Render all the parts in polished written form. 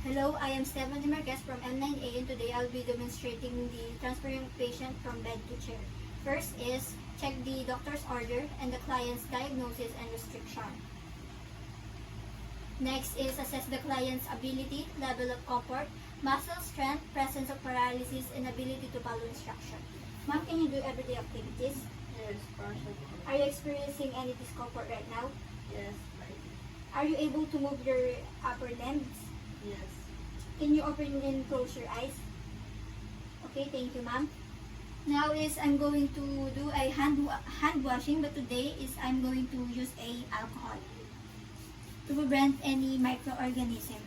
Hello, I am Stephanie Marquez from M9A and today I'll be demonstrating the transferring patient from bed to chair. First is check the doctor's order and the client's diagnosis and restriction. Next is assess the client's ability, level of comfort, muscle strength, presence of paralysis, and ability to follow instruction. Ma'am, can you do everyday activities? Yes, partially. Are you experiencing any discomfort right now? Yes, right. Are you able to move your upper limbs? Yes. Can you open and close your eyes? Okay, thank you, ma'am. Now is I'm going to do a hand washing, but today is I'm going to use a alcohol to prevent any microorganism.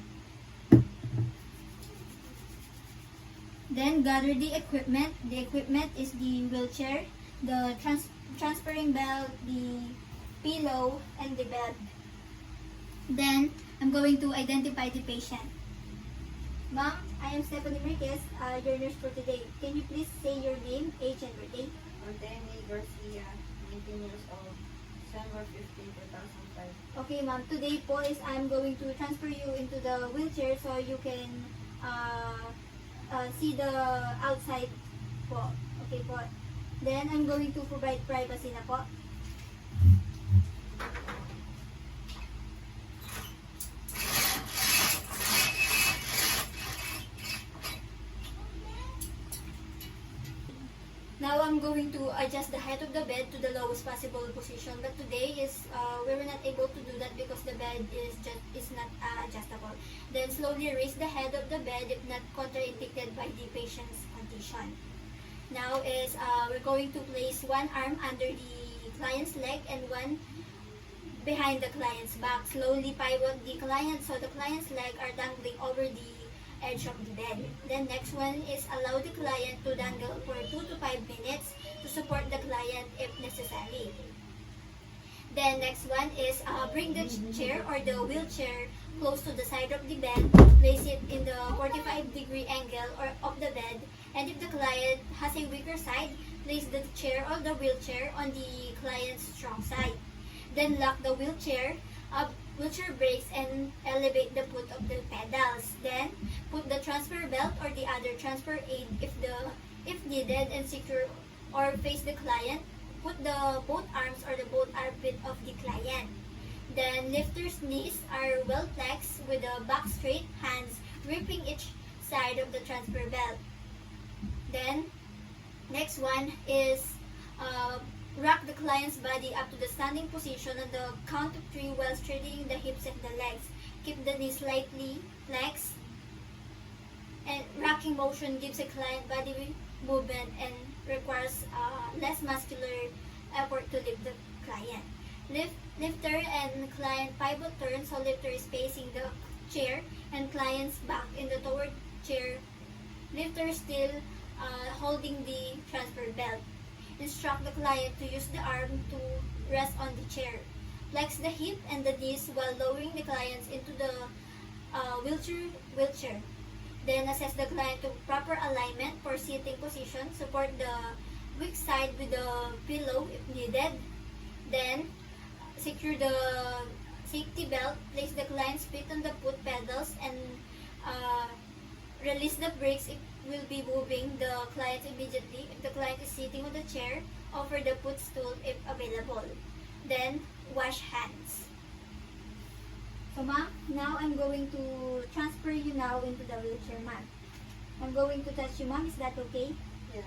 Then gather the equipment. The equipment is the wheelchair, the transferring belt, the pillow, and the bed. Then I'm going to identify the patient. Ma'am, I am Stephanie Marquez, your nurse for today. Can you please say your name, age, and birthday? Orteni Garcia, 19 years old, December 15, 2005. Okay, ma'am. Today po is I'm going to transfer you into the wheelchair so you can see the outside po. Okay po. Then I'm going to provide privacy na po. Now I'm going to adjust the height of the bed to the lowest possible position. But today is we were not able to do that because the bed is not adjustable. Then slowly raise the head of the bed if not contraindicated by the patient's condition. Now is we're going to place one arm under the client's leg and one behind the client's back. Slowly pivot the client so the client's leg are dangling over the edge of the bed. Then next one is allow the client to dangle for 2 to 5 minutes to support the client if necessary. Then next one is bring the chair or the wheelchair close to the side of the bed. Place it in the 45-degree angle or of the bed. And if the client has a weaker side, place the chair or the wheelchair on the client's strong side. Then lock the wheelchair brakes and elevate the foot of the pedals. Then put the transfer belt or the other transfer aid if needed and secure or face the client. Put the both arms or the both armpit of the client. Then lifter's knees are well flexed with the back straight, hands gripping each side of the transfer belt. Then next one is rock the client's body up to the standing position on the count of 3 while straightening the hips and the legs. Keep the knees slightly flexed. And rocking motion gives a client body movement and requires less muscular effort to lift the client. Lifter and client pivot turn, so lifter is facing the chair and client's back in the toward chair. Lifter still holding the transfer belt. Instruct the client to use the arm to rest on the chair. Flex the hip and the knees while lowering the clients into the wheelchair. Then assess the client to proper alignment for sitting position. Support the weak side with the pillow if needed. Then secure the safety belt. Place the client's feet on the foot pedals and release the brakes if will be moving the client immediately. If the client is sitting on the chair, offer the footstool if available. Then wash hands. So ma'am, now I'm going to transfer you now into the wheelchair, ma'am. I'm going to touch you, ma'am. Is that okay? Yes.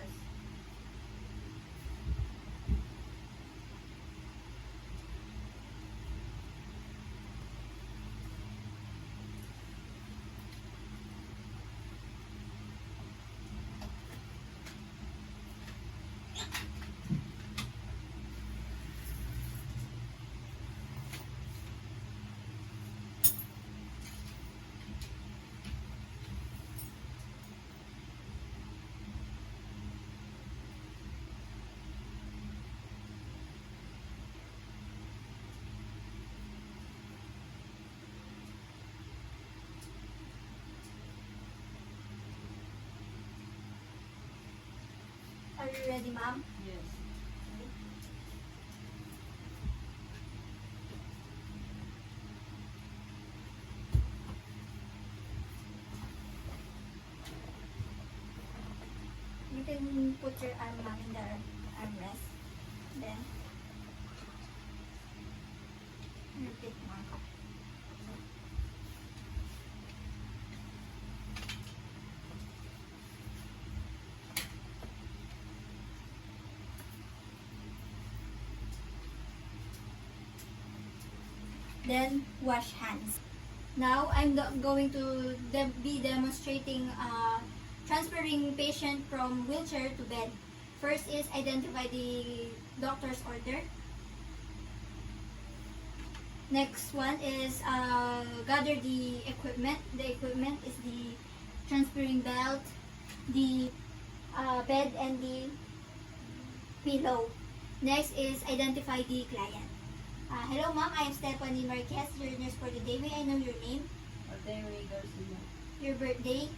Are you ready, ma'am? Yes. can put your arm, ma'am, in the armrest. Then, repeat, ma'am. Then, wash hands. Now, I'm going to be demonstrating transferring patient from wheelchair to bed. First is identify the doctor's order. Next one is gather the equipment. The equipment is the transferring belt, the bed, and the pillow. Next is identify the client. Hello, ma'am. I am Stephanie Marquez, your nurse for the day. May I know your name, Otemi Garcia. your birthday,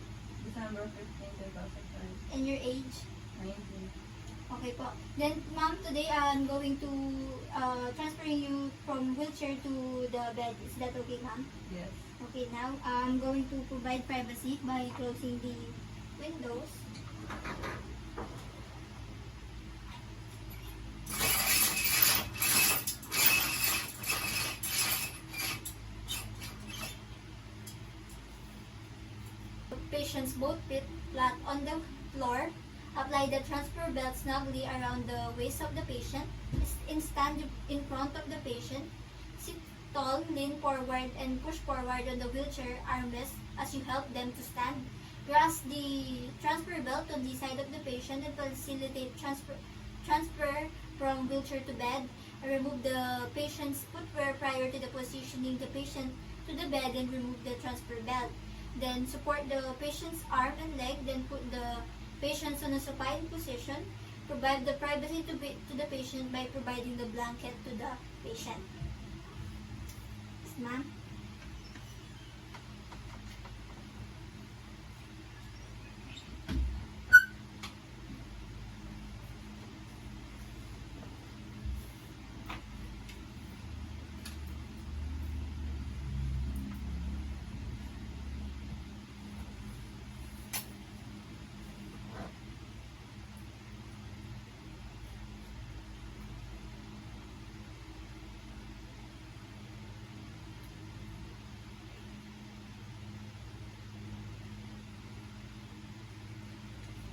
December 15, 2005. and your age? 19. Okay po. Then, ma'am, today I'm going to transferring you from wheelchair to the bed. Is that okay, ma'am? Yes. Okay, now I'm going to provide privacy by closing the windows. Patient's both feet flat on the floor. Apply the transfer belt snugly around the waist of the patient. Stand in front of the patient. Sit tall, lean forward, and push forward on the wheelchair armrest as you help them to stand. Grasp the transfer belt on the side of the patient and facilitate transfer from wheelchair to bed. Remove the patient's footwear prior to the positioning the patient to the bed and remove the transfer belt. Then support the patient's arm and leg. Then put the patients on a supine position. Provide the privacy to the patient by providing the blanket to the patient. Yes, ma'am.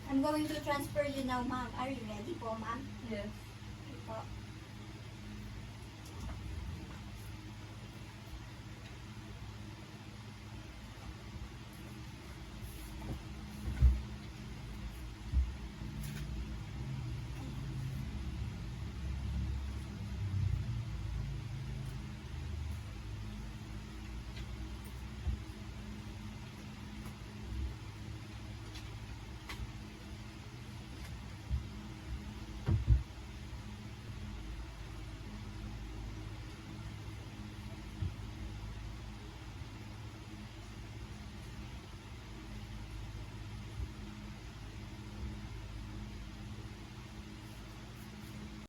I'm going to transfer you now, ma'am. Are you ready po, ma'am? Yes. Okay po.